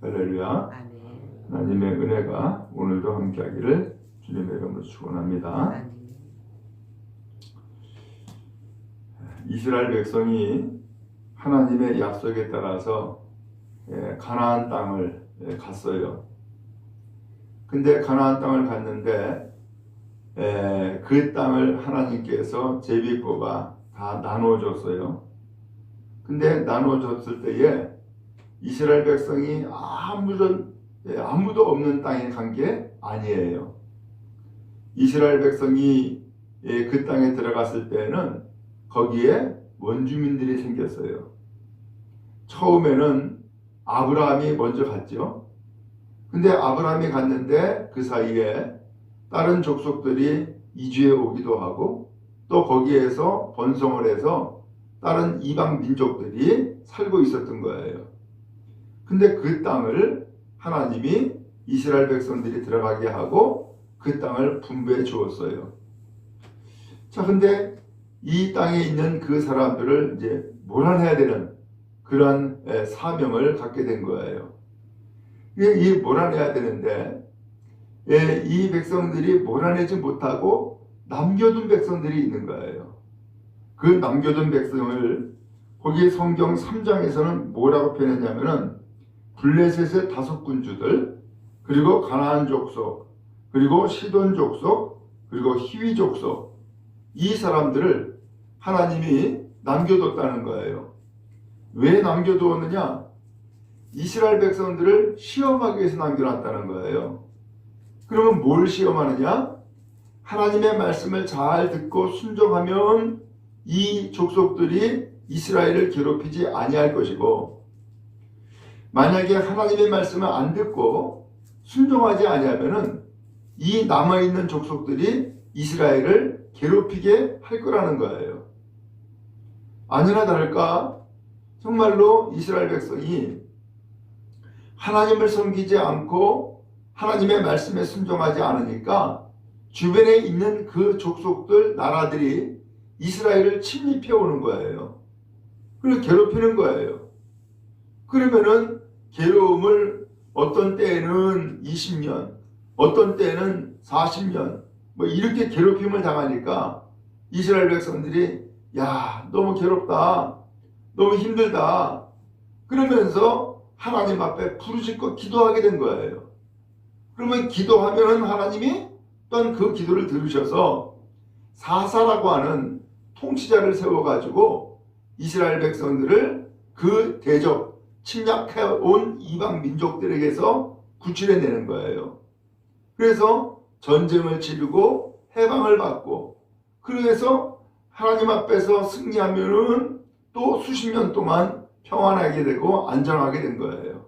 할렐루야. 아멘. 하나님의 은혜가 오늘도 함께하기를 주님의 이름으로 축원합니다. 아멘. 이스라엘 백성이 하나님의 약속에 따라서 가나안 땅을 갔어요. 근데 가나안 땅을 갔는데 그 땅을 하나님께서 제비뽑아 다 나눠줬어요. 근데 나눠줬을 때에 이스라엘 백성이 아무도 없는 땅에 간 게 아니에요. 이스라엘 백성이 그 땅에 들어갔을 때는 거기에 원주민들이 생겼어요. 처음에는 아브라함이 먼저 갔죠. 근데 아브라함이 갔는데 그 사이에 다른 족속들이 이주해 오기도 하고 또 거기에서 번성을 해서 다른 이방 민족들이 살고 있었던 거예요. 근데 그 땅을 하나님이 이스라엘 백성들이 들어가게 하고 그 땅을 분배해 주었어요. 자, 근데 이 땅에 있는 그 사람들을 이제 몰아내야 되는 그런 사명을 갖게 된 거예요. 이 몰아내야 되는데 이 백성들이 몰아내지 못하고 남겨둔 백성들이 있는 거예요. 그 남겨둔 백성을 거기 성경 3장에서는 뭐라고 표현했냐면은 블레셋의 5군주들, 그리고 가나안 족속, 그리고 시돈 족속, 그리고 히위 족속, 이 사람들을 하나님이 남겨뒀다는 거예요. 왜 남겨두었느냐? 이스라엘 백성들을 시험하기 위해서 남겨놨다는 거예요. 그러면 뭘 시험하느냐? 하나님의 말씀을 잘 듣고 순종하면 이 족속들이 이스라엘을 괴롭히지 아니할 것이고, 만약에 하나님의 말씀을 안 듣고 순종하지 아니하면은 이 남아있는 족속들이 이스라엘을 괴롭히게 할 거라는 거예요. 아니나 다를까 정말로 이스라엘 백성이 하나님을 섬기지 않고 하나님의 말씀에 순종하지 않으니까 주변에 있는 그 족속들, 나라들이 이스라엘을 침입해 오는 거예요. 그리고 괴롭히는 거예요. 그러면은 괴로움을 어떤 때에는 20년, 어떤 때에는 40년 뭐 이렇게 괴롭힘을 당하니까 이스라엘 백성들이 야, 너무 괴롭다, 너무 힘들다 그러면서 하나님 앞에 부르짖고 기도하게 된 거예요. 그러면 기도하면은 하나님이 또한 그 기도를 들으셔서 사사라고 하는 통치자를 세워가지고 이스라엘 백성들을 그 대적 침략해온 이방 민족들에게서 구출해내는 거예요. 그래서 전쟁을 치르고 해방을 받고, 그래서 하나님 앞에서 승리하면은 또 수십 년 동안 평안하게 되고 안정하게 된 거예요.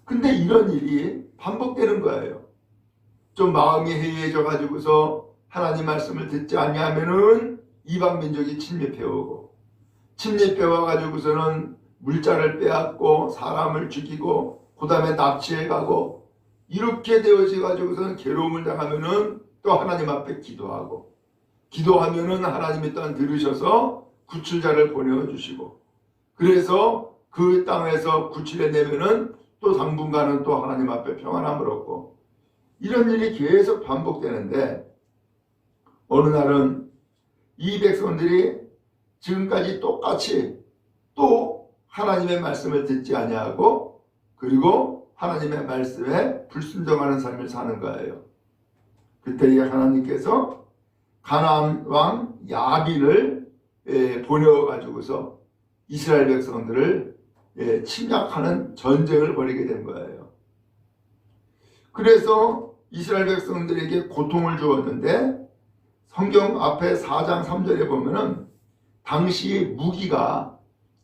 근데 이런 일이 반복되는 거예요. 좀 마음이 해이해져 가지고서 하나님 말씀을 듣지 아니하면은 이방 민족이 침입해오고, 침입해와 가지고서는 물자를 빼앗고 사람을 죽이고 그 다음에 납치해가고, 이렇게 되어져 가지고서는 괴로움을 당하면은 또 하나님 앞에 기도하고, 기도하면은 하나님이 또한 들으셔서 구출자를 보내주시고, 그래서 그 땅에서 구출해내면은 또 당분간은 또 하나님 앞에 평안함을 얻고, 이런 일이 계속 반복되는데 어느 날은 이 백성들이 지금까지 똑같이 또 하나님의 말씀을 듣지 아니하고 그리고 하나님의 말씀에 불순종하는 삶을 사는 거예요. 그때 하나님께서 가나안 왕 야빈을 보내가지고서 이스라엘 백성들을 침략하는 전쟁을 벌이게 된 거예요. 그래서 이스라엘 백성들에게 고통을 주었는데 성경 앞에 4장 3절에 보면은 당시 무기가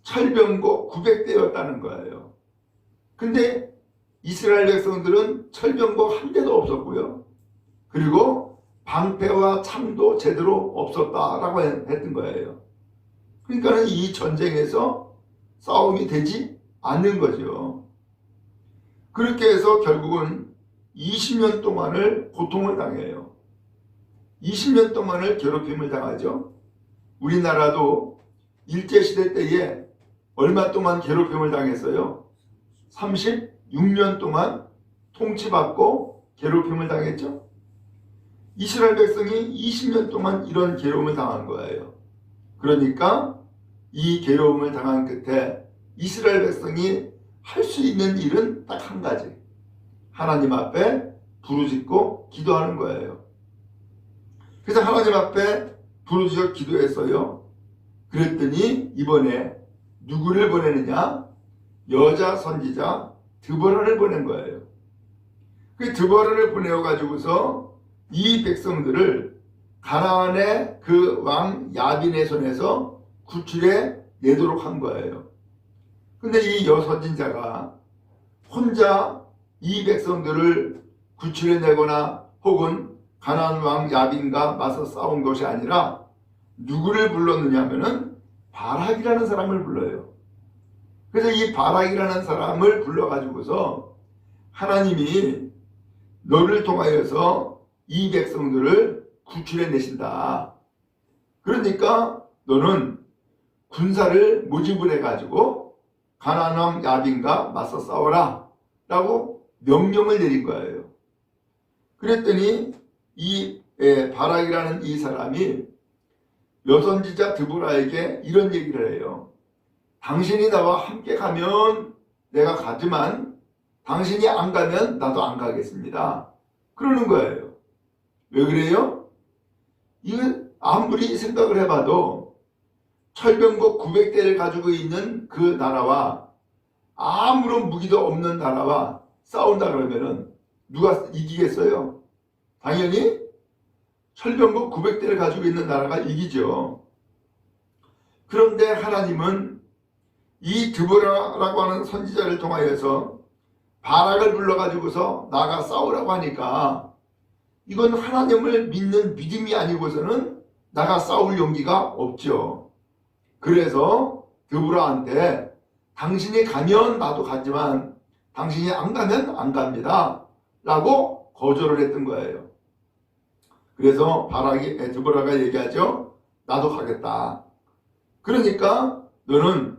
철병거 900대였다는 거예요. 근데 이스라엘 백성들은 철병거 한 대도 없었고요. 그리고 방패와 창도 제대로 없었다라고 했던 거예요. 그러니까 이 전쟁에서 싸움이 되지 않는 거죠. 그렇게 해서 결국은 20년 동안을 고통을 당해요. 20년 동안을 괴롭힘을 당하죠. 우리나라도 일제시대 때에 얼마 동안 괴롭힘을 당했어요? 6년 동안 통치받고 괴롭힘을 당했죠. 이스라엘 백성이 20년 동안 이런 괴로움을 당한 거예요. 그러니까 이 괴로움을 당한 끝에 이스라엘 백성이 할 수 있는 일은 딱 한 가지. 하나님 앞에 부르짖고 기도하는 거예요. 그래서 하나님 앞에 부르짖어 기도했어요. 그랬더니 이번에 누구를 보내느냐? 여자 선지자 드보라를 보낸 거예요. 그 드보라를 보내어가지고서 이 백성들을 가나안의 그 왕 야빈의 손에서 구출해 내도록 한 거예요. 근데 이 여선지자가 혼자 이 백성들을 구출해내거나 혹은 가나안 왕 야빈과 맞서 싸운 것이 아니라 누구를 불렀느냐 하면은 바락이라는 사람을 불러요. 그래서 이 바락이라는 사람을 불러가지고서 하나님이 너를 통하여서 이 백성들을 구출해내신다. 그러니까 너는 군사를 모집을 해가지고 가나안 왕 야빈과 맞서 싸워라 라고 명령을 내린 거예요. 그랬더니 이 바락이라는 이 사람이 여선지자 드보라에게 이런 얘기를 해요. 당신이 나와 함께 가면 내가 가지만 당신이 안 가면 나도 안 가겠습니다. 그러는 거예요. 왜 그래요? 이건 아무리 생각을 해봐도 철병거 900대를 가지고 있는 그 나라와 아무런 무기도 없는 나라와 싸운다 그러면은 누가 이기겠어요? 당연히 철병거 900대를 가지고 있는 나라가 이기죠. 그런데 하나님은 이 드보라라고 하는 선지자를 통하여서 바락을 불러가지고서 나가 싸우라고 하니까 이건 하나님을 믿는 믿음이 아니고서는 나가 싸울 용기가 없죠. 그래서 드보라한테 당신이 가면 나도 가지만 당신이 안 가면 안 갑니다 라고 거절을 했던 거예요. 그래서 드보라가 얘기하죠. 나도 가겠다. 그러니까 너는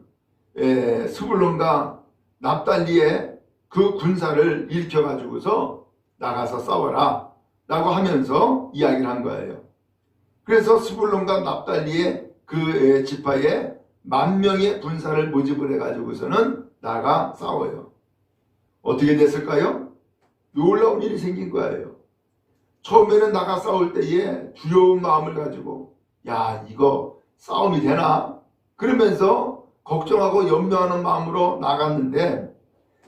스불론과 납달리의 그 군사를 일으켜가지고서 나가서 싸워라 라고 하면서 이야기를 한 거예요. 그래서 스불론과 납달리의 그 지파에 10,000명의 군사를 모집을 해가지고서는 나가 싸워요. 어떻게 됐을까요? 놀라운 일이 생긴 거예요. 처음에는 나가 싸울 때에 두려운 마음을 가지고 야 이거 싸움이 되나? 그러면서 걱정하고 염려하는 마음으로 나갔는데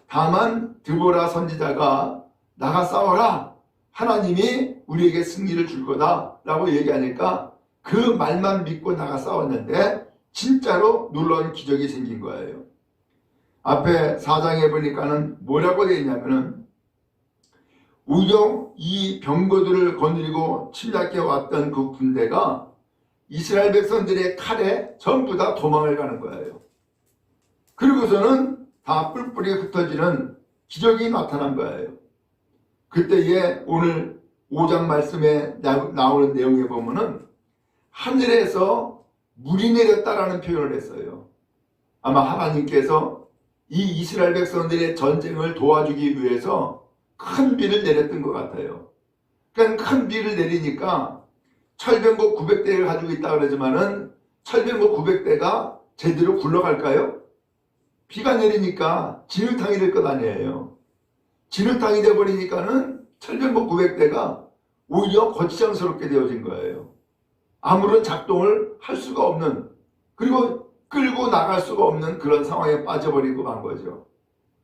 다만 드보라 선지자가 나가 싸워라. 하나님이 우리에게 승리를 줄 거다 라고 얘기하니까 그 말만 믿고 나가 싸웠는데 진짜로 놀라운 기적이 생긴 거예요. 앞에 4장에 보니까는 뭐라고 되어 있냐면은 오히려 이 병거들을 거느리고 침략해 왔던 그 군대가 이스라엘 백성들의 칼에 전부 다 도망을 가는 거예요. 그리고서는 다 뿔뿔이 흩어지는 기적이 나타난 거예요. 그때에 오늘 5장 말씀에 나오는 내용에 보면은 하늘에서 물이 내렸다라는 표현을 했어요. 아마 하나님께서 이 이스라엘 백성들의 전쟁을 도와주기 위해서 큰 비를 내렸던 것 같아요. 그러니까 큰 비를 내리니까 철병거 900대를 가지고 있다 그러지만은 철병거 900대가 제대로 굴러갈까요? 비가 내리니까 진흙탕이 될 것 아니에요. 진흙탕이 되어버리니까는 철병거 900대가 오히려 거치장스럽게 되어진 거예요. 아무런 작동을 할 수가 없는, 그리고 끌고 나갈 수가 없는 그런 상황에 빠져버리고 만 거죠.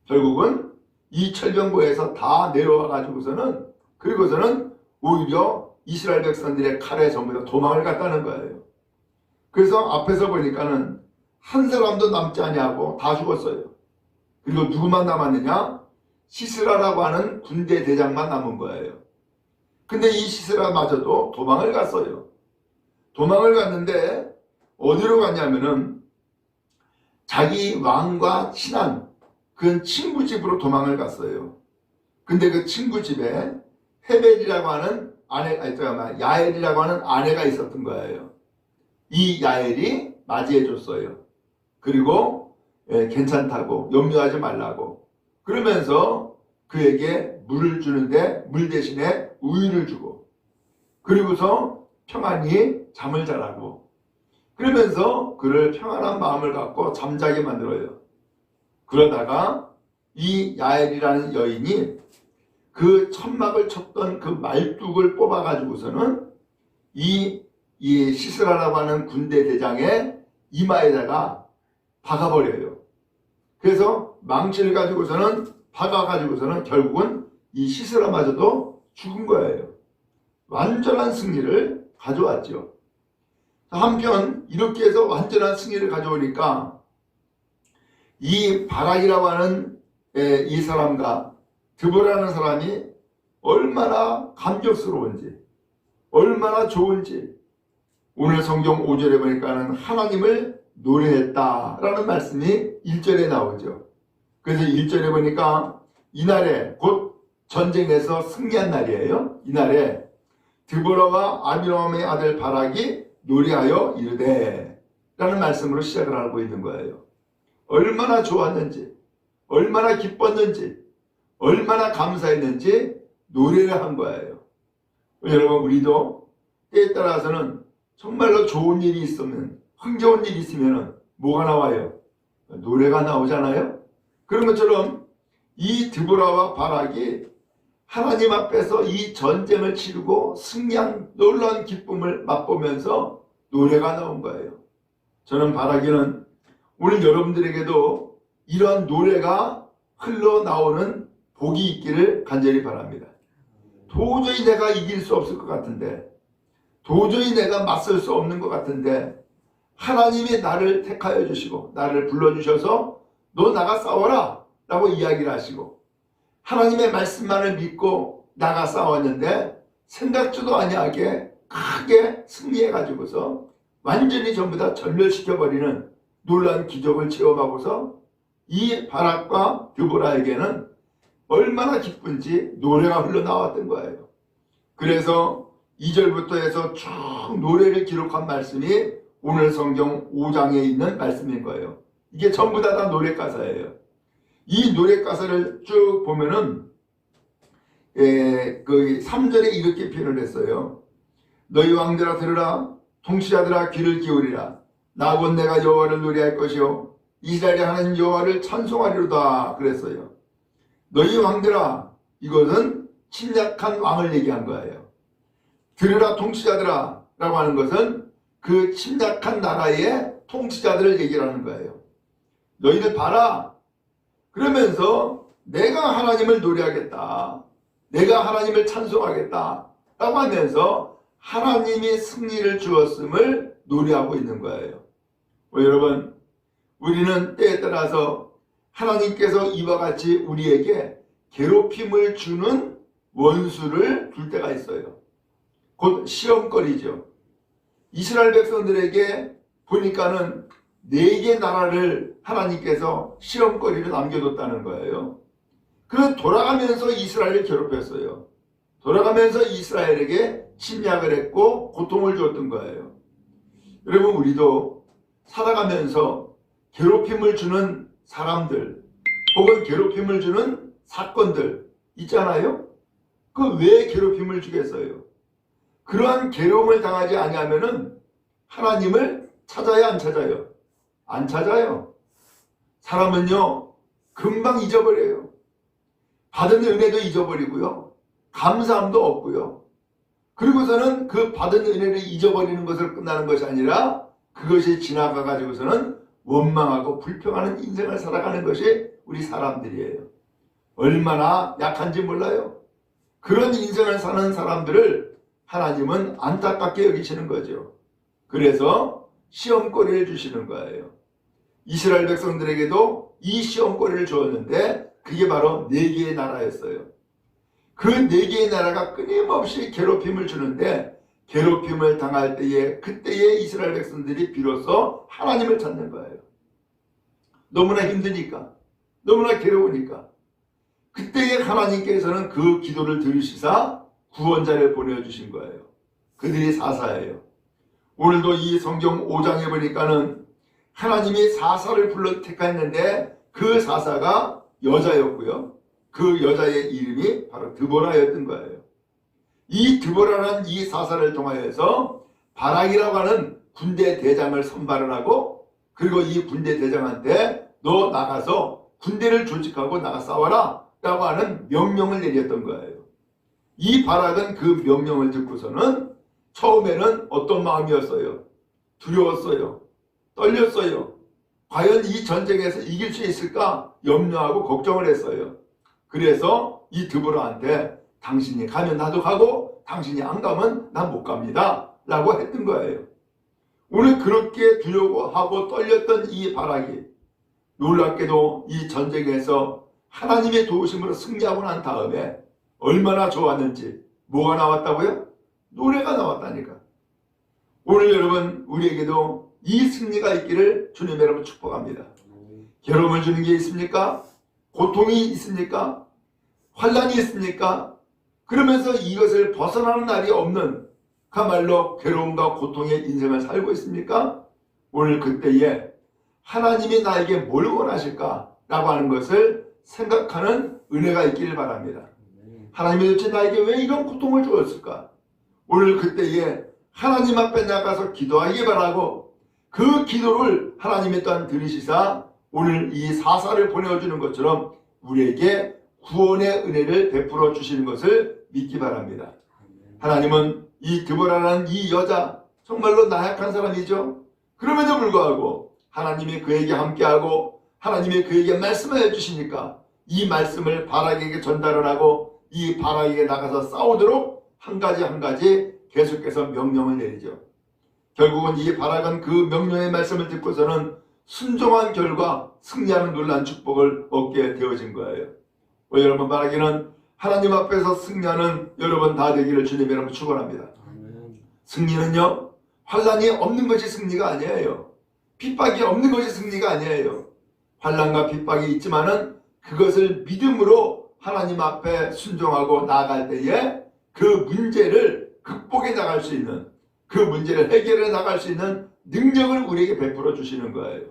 결국은 이 철병거에서 다 내려와 가지고서는 그리고서는 오히려 이스라엘 백성들의 칼에 전부 다 도망을 갔다는 거예요. 그래서 앞에서 보니까는 한 사람도 남지 아니하고 다 죽었어요. 그리고 누구만 남았느냐? 시스라라고 하는 군대 대장만 남은 거예요. 근데 이 시스라마저도 도망을 갔어요. 도망을 갔는데 어디로 갔냐면은 자기 왕과 친한 그 친구 집으로 도망을 갔어요. 근데 그 친구 집에 헤벨이라고 하는 야엘이라고 하는 아내가 있었던 거예요. 이 야엘이 맞이해 줬어요. 그리고 괜찮다고, 염려하지 말라고. 그러면서 그에게 물을 주는데 물 대신에 우유를 주고, 그리고서 평안히 잠을 자라고, 그러면서 그를 평안한 마음을 갖고 잠자게 만들어요. 그러다가 이 야엘이라는 여인이 그 천막을 쳤던 그 말뚝을 뽑아가지고서는 이 시스라라고 하는 군대 대장의 이마에다가 박아버려요. 그래서 망치를 가지고서는 박아가지고서는 결국은 이 시스라마저도 죽은 거예요. 완전한 승리를 가져왔죠. 한편 이렇게 해서 완전한 승리를 가져오니까 이 바락이라고 하는 이 사람과 드보라는 사람이 얼마나 감격스러운지, 얼마나 좋은지, 오늘 성경 5절에 보니까는 하나님을 노래했다라는 말씀이 1절에 나오죠. 그래서 1절에 보니까 이날에 곧 전쟁에서 승리한 날이에요. 이날에 드보라와 아비노함의 아들 바락이 노래하여 이르되 라는 말씀으로 시작을 하고 있는 거예요. 얼마나 좋았는지, 얼마나 기뻤는지, 얼마나 감사했는지 노래를 한 거예요. 여러분, 우리도 때에 따라서는 정말로 좋은 일이 있으면, 흥겨운 일이 있으면 뭐가 나와요? 노래가 나오잖아요. 그런 것처럼 이 드보라와 바락이 하나님 앞에서 이 전쟁을 치르고 승리한 놀라운 기쁨을 맛보면서 노래가 나온 거예요. 저는 바라기는 오늘 여러분들에게도 이런 노래가 흘러나오는 복이 있기를 간절히 바랍니다. 도저히 내가 이길 수 없을 것 같은데, 도저히 내가 맞설 수 없는 것 같은데, 하나님이 나를 택하여 주시고 나를 불러주셔서 너 나가 싸워라 라고 이야기를 하시고, 하나님의 말씀만을 믿고 나가 싸웠는데 생각지도 아니하게 크게 승리해가지고서 완전히 전부 다 전멸시켜버리는 놀라운 기적을 체험하고서 이 바락과 드보라에게는 얼마나 기쁜지 노래가 흘러나왔던 거예요. 그래서 2절부터 해서 쭉 노래를 기록한 말씀이 오늘 성경 5장에 있는 말씀인 거예요. 이게 전부 다 노래 가사예요. 이 노래 가사를 쭉 보면은 그 3절에 이렇게 표현을 했어요. 너희 왕들아 들으라, 통치자들아 귀를 기울이라. 나 곧 내가 여호와를 노래할 것이요 이스라엘의 하나님 여호와를 찬송하리로다 그랬어요. 너희 왕들아, 이것은 침략한 왕을 얘기한 거예요. 들으라 통치자들아 라고 하는 것은 그 침략한 나라의 통치자들을 얘기하는 거예요. 너희들 봐라. 그러면서 내가 하나님을 노래하겠다, 내가 하나님을 찬송하겠다 라고 하면서 하나님이 승리를 주었음을 노래하고 있는 거예요. 여러분, 우리는 때에 따라서 하나님께서 이와 같이 우리에게 괴롭힘을 주는 원수를 둘 때가 있어요. 곧 시험거리죠. 이스라엘 백성들에게 보니까는 4개 나라를 하나님께서 시험거리를 남겨뒀다는 거예요. 그 돌아가면서 이스라엘을 괴롭혔어요. 돌아가면서 이스라엘에게 침략을 했고 고통을 줬던 거예요. 여러분, 우리도 살아가면서 괴롭힘을 주는 사람들 혹은 괴롭힘을 주는 사건들 있잖아요. 그 왜 괴롭힘을 주겠어요? 그러한 괴로움을 당하지 아니하면은 하나님을 찾아야 안 찾아요? 안 찾아요. 사람은요 금방 잊어버려요. 받은 은혜도 잊어버리고요, 감사함도 없고요. 그리고서는 그 받은 은혜를 잊어버리는 것으로 끝나는 것이 아니라 그것이 지나가 가지고서는 원망하고 불평하는 인생을 살아가는 것이 우리 사람들이에요. 얼마나 약한지 몰라요. 그런 인생을 사는 사람들을 하나님은 안타깝게 여기시는 거죠. 그래서 시험거리를 주시는 거예요. 이스라엘 백성들에게도 이 시험거리를 주었는데 그게 바로 4개의 나라였어요. 그 4개의 나라가 끊임없이 괴롭힘을 주는데 괴롭힘을 당할 때에 그때에 이스라엘 백성들이 비로소 하나님을 찾는 거예요. 너무나 힘드니까, 너무나 괴로우니까 그때에 하나님께서는 그 기도를 들으시사 구원자를 보내주신 거예요. 그들이 사사예요. 오늘도 이 성경 5장에 보니까는 하나님이 사사를 불러 택했는데 그 사사가 여자였고요. 그 여자의 이름이 바로 드보라였던 거예요. 이 드보라는 이 사사를 통하여서 바락이라고 하는 군대 대장을 선발을 하고, 그리고 이 군대 대장한테 너 나가서 군대를 조직하고 나가 싸워라 라고 하는 명령을 내렸던 거예요. 이 바락은 그 명령을 듣고서는 처음에는 어떤 마음이었어요? 두려웠어요. 떨렸어요. 과연 이 전쟁에서 이길 수 있을까 염려하고 걱정을 했어요. 그래서 이 드보라한테 당신이 가면 나도 가고 당신이 안 가면 난 못 갑니다 라고 했던 거예요. 오늘 그렇게 두려워하고 떨렸던 이 바락이 놀랍게도 이 전쟁에서 하나님의 도우심으로 승리하고 난 다음에 얼마나 좋았는지. 뭐가 나왔다고요? 노래가 나왔다니까. 오늘 여러분, 우리에게도 이 승리가 있기를 주님 여러분 축복합니다. 괴로움을 주는 게 있습니까? 고통이 있습니까? 환난이 있습니까? 그러면서 이것을 벗어나는 날이 없는 그야말로 괴로움과 고통의 인생을 살고 있습니까? 오늘 그때에 하나님이 나에게 뭘 원하실까? 라고 하는 것을 생각하는 은혜가 있기를 바랍니다. 하나님이 도대체 나에게 왜 이런 고통을 주었을까? 오늘 그때에 하나님 앞에 나가서 기도하기 바라고, 그 기도를 하나님이 또한 들으시사 오늘 이 사사를 보내주는 것처럼 우리에게 구원의 은혜를 베풀어 주시는 것을 믿기 바랍니다. 하나님은 이 드보라라는 이 여자, 정말로 나약한 사람이죠. 그럼에도 불구하고 하나님이 그에게 함께하고 하나님이 그에게 말씀해 주시니까 이 말씀을 바락에게 전달을 하고 이 바락에게 나가서 싸우도록 한 가지 한 가지 계속해서 명령을 내리죠. 결국은 이 바락은 그 명령의 말씀을 듣고서는 순종한 결과 승리하는 놀라운 축복을 얻게 되어진 거예요. 여러분, 바라기는 하나님 앞에서 승리하는 여러분 다 되기를 주님 여러분 축원합니다. 승리는요, 환난이 없는 것이 승리가 아니에요. 핍박이 없는 것이 승리가 아니에요. 환난과 핍박이 있지만은 그것을 믿음으로 하나님 앞에 순종하고 나아갈 때에 그 문제를 극복해 나갈 수 있는, 그 문제를 해결해 나갈 수 있는 능력을 우리에게 베풀어 주시는 거예요.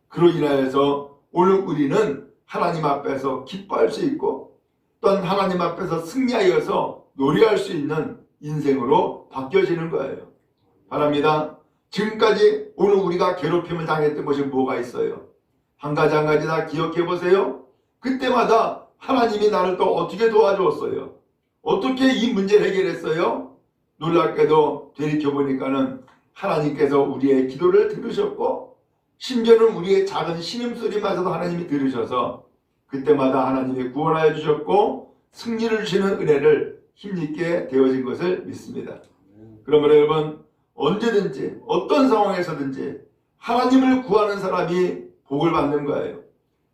그로 인하여서 오늘 우리는 하나님 앞에서 기뻐할 수 있고 또한 하나님 앞에서 승리하여서 노래할 수 있는 인생으로 바뀌어지는 거예요. 바랍니다. 지금까지 오늘 우리가 괴롭힘을 당했던 것이 뭐가 있어요? 한 가지 한 가지 다 기억해 보세요. 그때마다 하나님이 나를 또 어떻게 도와주었어요? 어떻게 이 문제를 해결했어요? 놀랍게도 되돌이켜보니까는 하나님께서 우리의 기도를 들으셨고 심지어는 우리의 작은 신음소리마저도 하나님이 들으셔서 그때마다 하나님이 구원하여 주셨고 승리를 주시는 은혜를 힘있게 되어진 것을 믿습니다. 그러므로 여러분, 언제든지 어떤 상황에서든지 하나님을 구하는 사람이 복을 받는 거예요.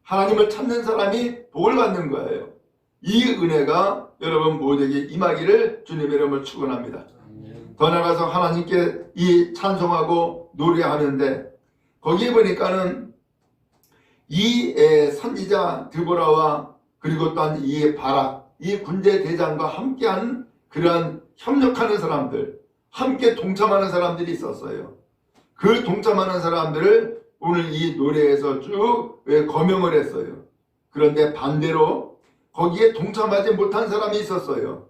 하나님을 찾는 사람이 복을 받는 거예요. 이 은혜가 여러분 모두에게 임하기를 주님의 이름으로 축원합니다. 더 나아가서 하나님께 이 찬송하고 노래하는데 거기에 보니까는 이 선지자 드보라와 그리고 또한 이 바락, 이 군대 대장과 함께한 그러한 협력하는 사람들, 함께 동참하는 사람들이 있었어요. 그 동참하는 사람들을 오늘 이 노래에서 쭉 거명을 했어요. 그런데 반대로 거기에 동참하지 못한 사람이 있었어요.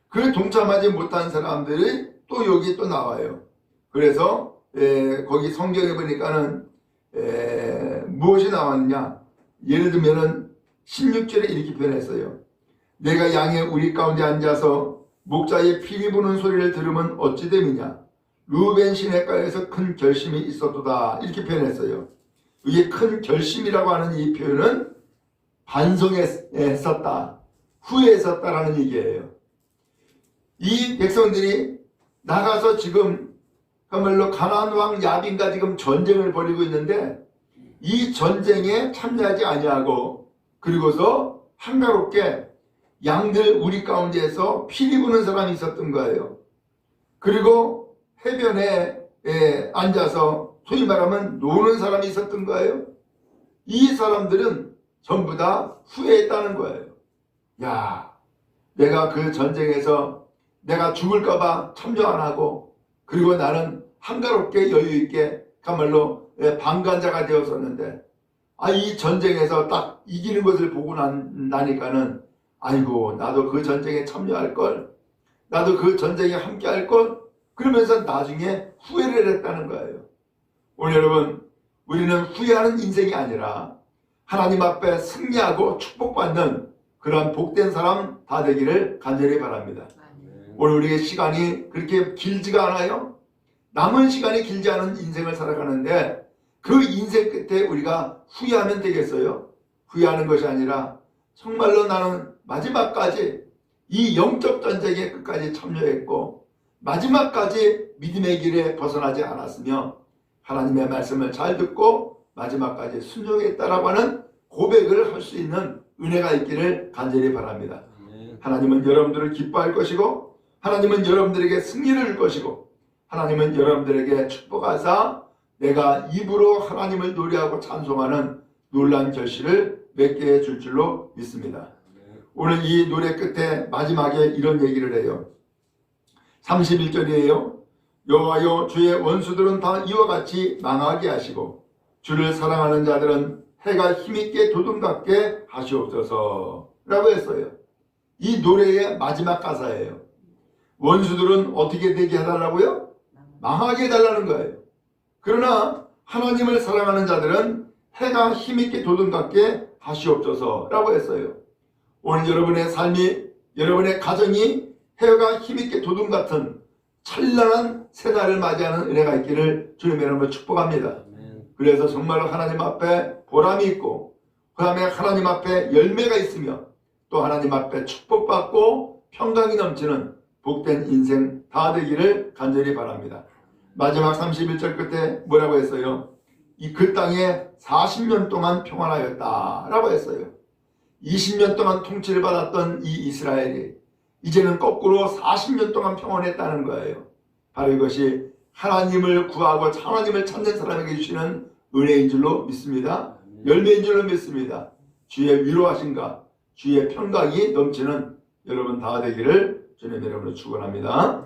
그 동참하지 못한 사람들이 또 여기 또 나와요. 그래서 거기 성경에 보니까는 무엇이 나왔냐? 예를 들면은 16절에 이렇게 표현했어요. 내가 양의 우리 가운데 앉아서 목자의 피리 부는 소리를 들으면 어찌 됨이냐? 루벤 시내가에서 큰 결심이 있었도다. 이렇게 표현했어요. 이게 큰 결심이라고 하는 이 표현은 반성했었다, 후회했었다라는 얘기예요. 이 백성들이 나가서 지금 그야말로 가나안 왕 야빈과 지금 전쟁을 벌이고 있는데 이 전쟁에 참여하지 아니하고 그리고서 한가롭게 양들 우리 가운데에서 피리 부는 사람이 있었던 거예요. 그리고 해변에 앉아서 소위 말하면 노는 사람이 있었던 거예요. 이 사람들은 전부 다 후회했다는 거예요. 야, 내가 그 전쟁에서 내가 죽을까봐 참여 안 하고 그리고 나는 한가롭게 여유있게 그야말로 방관자가 되었었는데 이 전쟁에서 딱 이기는 것을 보고 나니까는 아이고 나도 그 전쟁에 참여할 걸, 나도 그 전쟁에 함께 할 걸, 그러면서 나중에 후회를 했다는 거예요. 오늘 여러분, 우리는 후회하는 인생이 아니라 하나님 앞에 승리하고 축복받는 그런 복된 사람 다 되기를 간절히 바랍니다. 오늘 우리의 시간이 그렇게 길지가 않아요. 남은 시간이 길지 않은 인생을 살아가는데 그 인생 끝에 우리가 후회하면 되겠어요? 후회하는 것이 아니라 정말로 나는 마지막까지 이 영적 전쟁에 끝까지 참여했고 마지막까지 믿음의 길에 벗어나지 않았으며 하나님의 말씀을 잘 듣고 마지막까지 순종했다라고 하는 고백을 할 수 있는 은혜가 있기를 간절히 바랍니다. 하나님은 여러분들을 기뻐할 것이고 하나님은 여러분들에게 승리를 줄 것이고 하나님은 여러분들에게 축복하사 내가 입으로 하나님을 노래하고 찬송하는 놀라운 결실을 맺게 해줄 줄로 믿습니다. 오늘 이 노래 끝에 마지막에 이런 얘기를 해요. 31절이에요. 여호와여, 주의 원수들은 다 이와 같이 망하게 하시고 주를 사랑하는 자들은 해가 힘있게 도둑같게 하시옵소서 라고 했어요. 이 노래의 마지막 가사예요. 원수들은 어떻게 되게 해달라고요? 망하게 해달라는 거예요. 그러나 하나님을 사랑하는 자들은 해가 힘있게 도둑같게 하시옵소서 라고 했어요. 오늘 여러분의 삶이, 여러분의 가정이 해가 힘있게 도둑같은 찬란한 새날을 맞이하는 은혜가 있기를 주님의 이름으로 축복합니다. 그래서 정말로 하나님 앞에 보람이 있고 그 다음에 하나님 앞에 열매가 있으며 또 하나님 앞에 축복받고 평강이 넘치는 복된 인생 다 되기를 간절히 바랍니다. 마지막 31절 끝에 뭐라고 했어요? 그 땅에 40년 동안 평안하였다 라고 했어요. 20년 동안 통치를 받았던 이 이스라엘이 이제는 거꾸로 40년 동안 평안했다는 거예요. 바로 이것이 하나님을 구하고 하나님을 찾는 사람에게 주시는 은혜인 줄로 믿습니다. 열매인 줄로 믿습니다. 주의 위로하심과 주의 평강이 넘치는 여러분 다 되기를 주님의 이름으로 축원합니다.